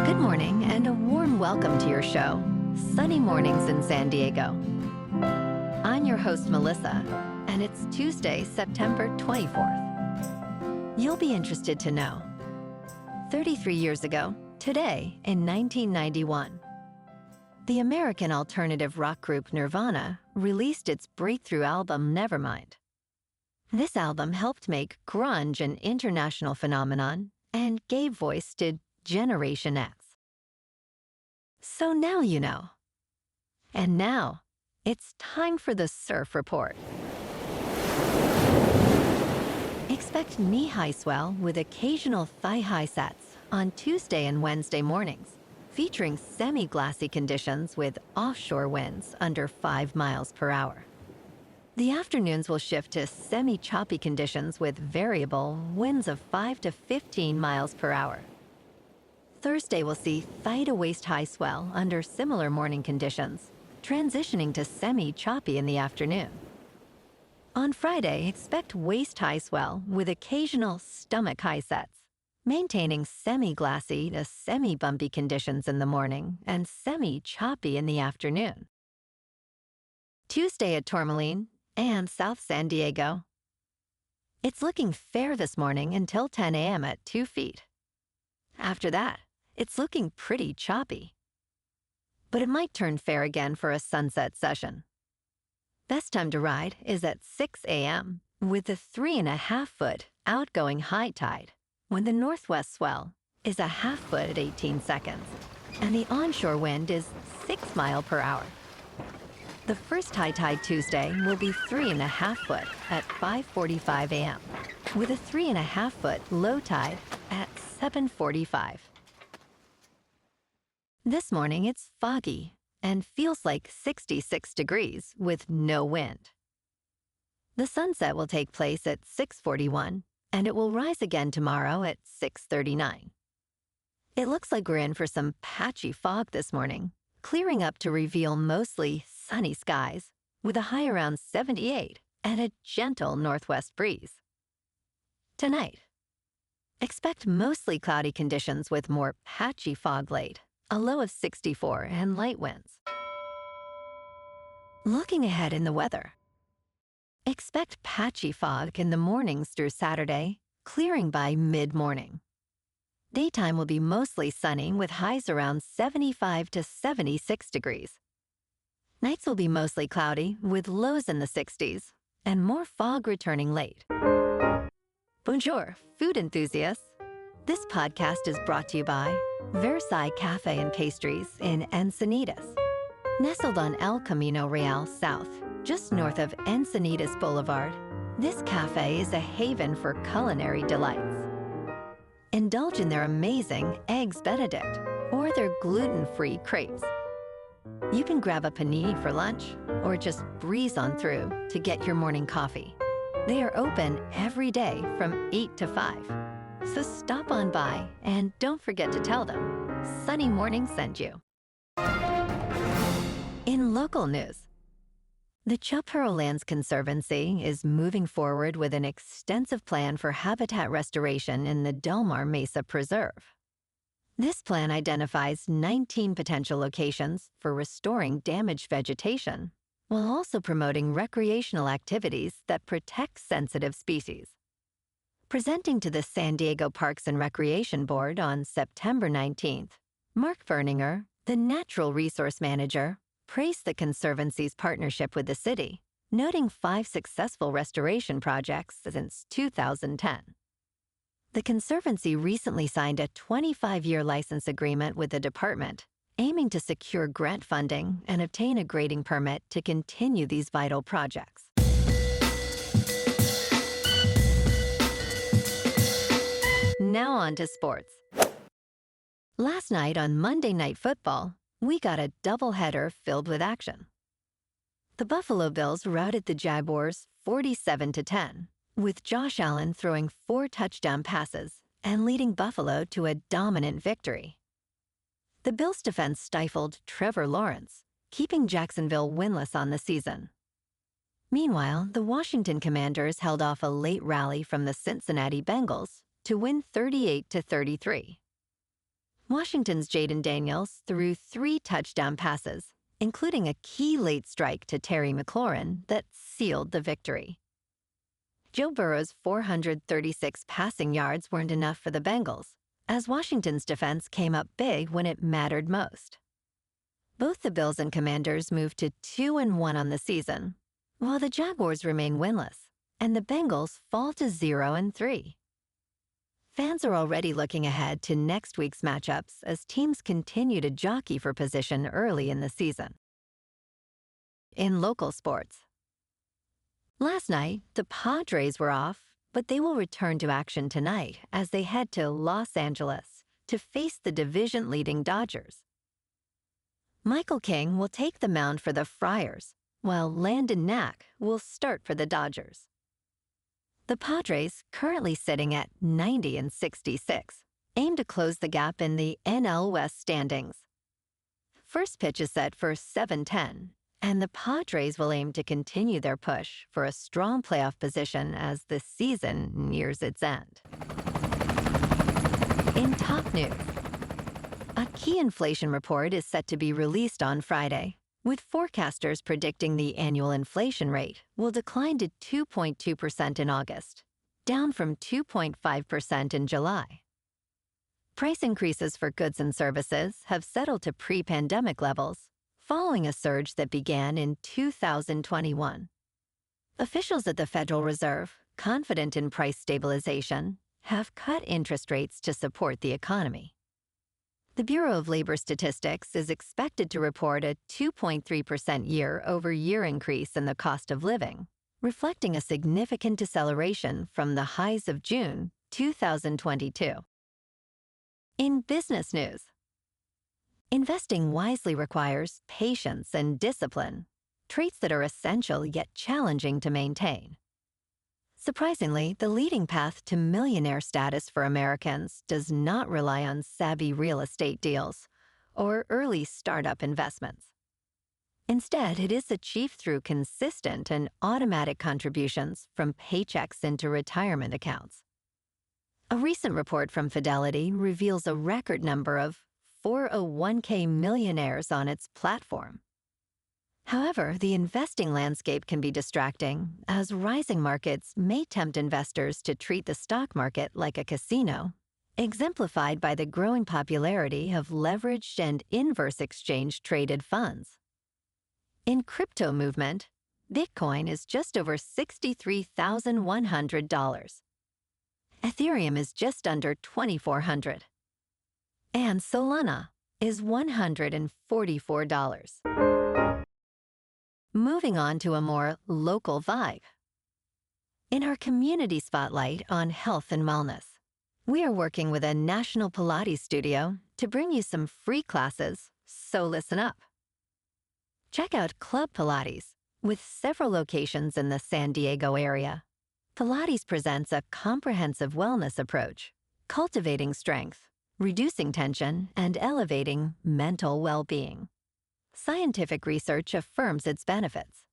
Good morning and a warm welcome to your show, Sunny Mornings in San Diego. I'm your host, Melissa, and it's Tuesday, September 24th. You'll be interested to know, 33 years ago, today in 1991, the American alternative rock group Nirvana released its breakthrough album Nevermind. This album helped make grunge an international phenomenon and gave voice to Generation X. So now you know. And now, it's time for the Surf Report. Expect knee-high swell with occasional thigh-high sets on Tuesday and Wednesday mornings, featuring semi-glassy conditions with offshore winds under 5 miles per hour. The afternoons will shift to semi-choppy conditions with variable winds of 5 to 15 miles per hour. Thursday will see thigh-to-waist high swell under similar morning conditions, transitioning to semi-choppy in the afternoon. On Friday, expect waist-high swell with occasional stomach-high sets, maintaining semi-glassy to semi-bumpy conditions in the morning and semi-choppy in the afternoon. Tuesday at Tourmaline and South San Diego. It's looking fair this morning until 10 a.m. at 2 feet. After that, it's looking pretty choppy. But it might turn fair again for a sunset session. Best time to ride is at 6 a.m. with a 3.5-foot outgoing high tide, when the northwest swell is a half foot at 18 seconds, and the onshore wind is 6 miles per hour. The first high tide Tuesday will be 3.5 foot at 5:45 a.m., with a 3.5-foot low tide at 7:45. This morning it's foggy and feels like 66 degrees with no wind. The sunset will take place at 6:41, and it will rise again tomorrow at 6:39. It looks like we're in for some patchy fog this morning, clearing up to reveal mostly sunny skies with a high around 78 and a gentle northwest breeze. Tonight, expect mostly cloudy conditions with more patchy fog late, a low of 64 and light winds. Looking ahead in the weather, expect patchy fog in the mornings through Saturday, clearing by mid-morning. Daytime will be mostly sunny with highs around 75 to 76 degrees. Nights will be mostly cloudy with lows in the 60s and more fog returning late. Bonjour, food enthusiasts. This podcast is brought to you by Versailles Cafe and Pastries in Encinitas. Nestled on El Camino Real South, just north of Encinitas Boulevard, this cafe is a haven for culinary delights. Indulge in their amazing Eggs Benedict or their gluten-free crepes. You can grab a panini for lunch or just breeze on through to get your morning coffee. They are open every day from 8 to 5. So stop on by and don't forget to tell them Sunny Morning sent you. In local news, the Chaparral Lands Conservancy is moving forward with an extensive plan for habitat restoration in the Mar Mesa Preserve. This plan identifies 19 potential locations for restoring damaged vegetation, while also promoting recreational activities that protect sensitive species. Presenting to the San Diego Parks and Recreation Board on September 19th, Mark Berninger, the Natural Resource Manager, praised the Conservancy's partnership with the city, noting 5 successful restoration projects since 2010. The Conservancy recently signed a 25-year license agreement with the department, aiming to secure grant funding and obtain a grading permit to continue these vital projects. Now on to sports. Last night on Monday Night Football, we got a doubleheader filled with action. The Buffalo Bills routed the Jaguars 47-10, with Josh Allen throwing 4 touchdown passes and leading Buffalo to a dominant victory. The Bills' defense stifled Trevor Lawrence, keeping Jacksonville winless on the season. Meanwhile, the Washington Commanders held off a late rally from the Cincinnati Bengals to win 38-33. Washington's Jayden Daniels threw 3 touchdown passes, including a key late strike to Terry McLaurin that sealed the victory. Joe Burrow's 436 passing yards weren't enough for the Bengals, as Washington's defense came up big when it mattered most. Both the Bills and Commanders moved to 2-1 on the season, while the Jaguars remain winless, and the Bengals fall to 0-3. Fans are already looking ahead to next week's matchups as teams continue to jockey for position early in the season. In local sports, last night, the Padres were off, but they will return to action tonight as they head to Los Angeles to face the division-leading Dodgers. Michael King will take the mound for the Friars, while Landon Knack will start for the Dodgers. The Padres, currently sitting at 90-66, aim to close the gap in the NL West standings. First pitch is set for 7:10, and the Padres will aim to continue their push for a strong playoff position as the season nears its end. In top news, a key inflation report is set to be released on Friday, with forecasters predicting the annual inflation rate will decline to 2.2% in August, down from 2.5% in July. Price increases for goods and services have settled to pre-pandemic levels, following a surge that began in 2021. Officials at the Federal Reserve, confident in price stabilization, have cut interest rates to support the economy. The Bureau of Labor Statistics is expected to report a 2.3% year-over-year increase in the cost of living, reflecting a significant deceleration from the highs of June 2022. In business news, investing wisely requires patience and discipline, traits that are essential yet challenging to maintain. Surprisingly, the leading path to millionaire status for Americans does not rely on savvy real estate deals or early startup investments. Instead, it is achieved through consistent and automatic contributions from paychecks into retirement accounts. A recent report from Fidelity reveals a record number of 401k millionaires on its platform. However, the investing landscape can be distracting, as rising markets may tempt investors to treat the stock market like a casino, exemplified by the growing popularity of leveraged and inverse exchange-traded funds. In crypto movement, Bitcoin is just over $63,100. Ethereum is just under $2,400. And Solana is $144. Moving on to a more local vibe. In our community spotlight on health and wellness, we are working with a national Pilates studio to bring you some free classes, so listen up. Check out Club Pilates, with several locations in the San Diego area. Pilates presents a comprehensive wellness approach, cultivating strength, reducing tension, and elevating mental well-being. Scientific research affirms its benefits.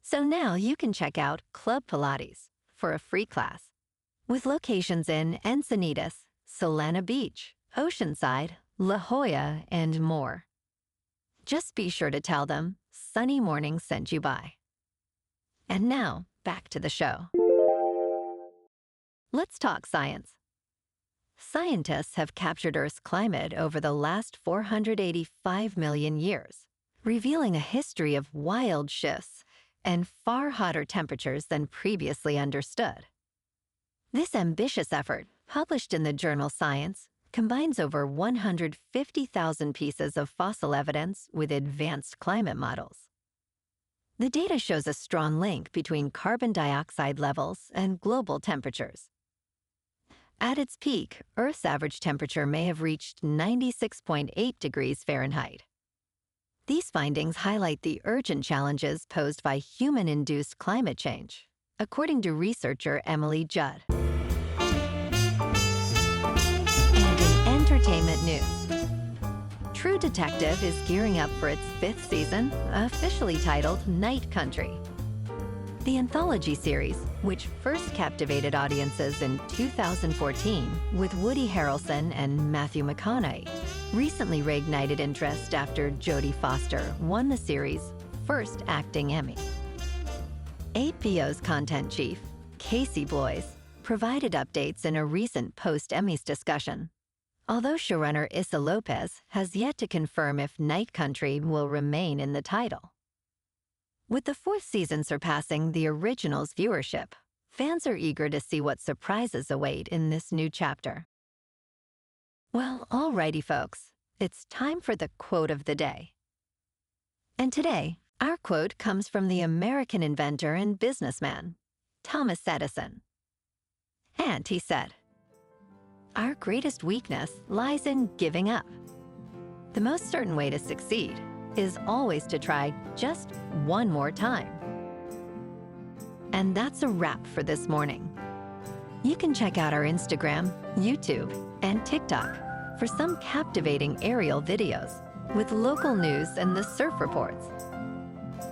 So now you can check out Club Pilates for a free class, with locations in Encinitas, Solana Beach, Oceanside, La Jolla, and more. Just be sure to tell them Sunny Morning sent you by. And now, back to the show. Let's talk science. Scientists have captured Earth's climate over the last 485 million years, revealing a history of wild shifts and far hotter temperatures than previously understood. This ambitious effort, published in the journal Science, combines over 150,000 pieces of fossil evidence with advanced climate models. The data shows a strong link between carbon dioxide levels and global temperatures. At its peak, Earth's average temperature may have reached 96.8 degrees Fahrenheit. These findings highlight the urgent challenges posed by human-induced climate change, according to researcher Emily Judd. And in entertainment news, True Detective is gearing up for its 5th season, officially titled Night Country. The anthology series, which first captivated audiences in 2014 with Woody Harrelson and Matthew McConaughey, recently reignited interest after Jodie Foster won the series' first acting Emmy. APO's content chief, Casey Bloys, provided updates in a recent post-Emmys discussion. Although showrunner Issa Lopez has yet to confirm if Night Country will remain in the title. With the fourth season surpassing the original's viewership, fans are eager to see what surprises await in this new chapter. Well, alrighty folks, it's time for the quote of the day. And today, our quote comes from the American inventor and businessman, Thomas Edison. And he said, "Our greatest weakness lies in giving up. The most certain way to succeed is always to try just one more time." And that's a wrap for this morning. You can check out our Instagram, YouTube, and TikTok for some captivating aerial videos with local news and the surf reports.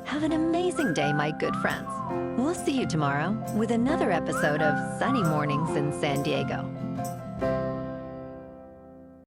Have an amazing day, my good friends. We'll see you tomorrow with another episode of Sunny Mornings in San Diego.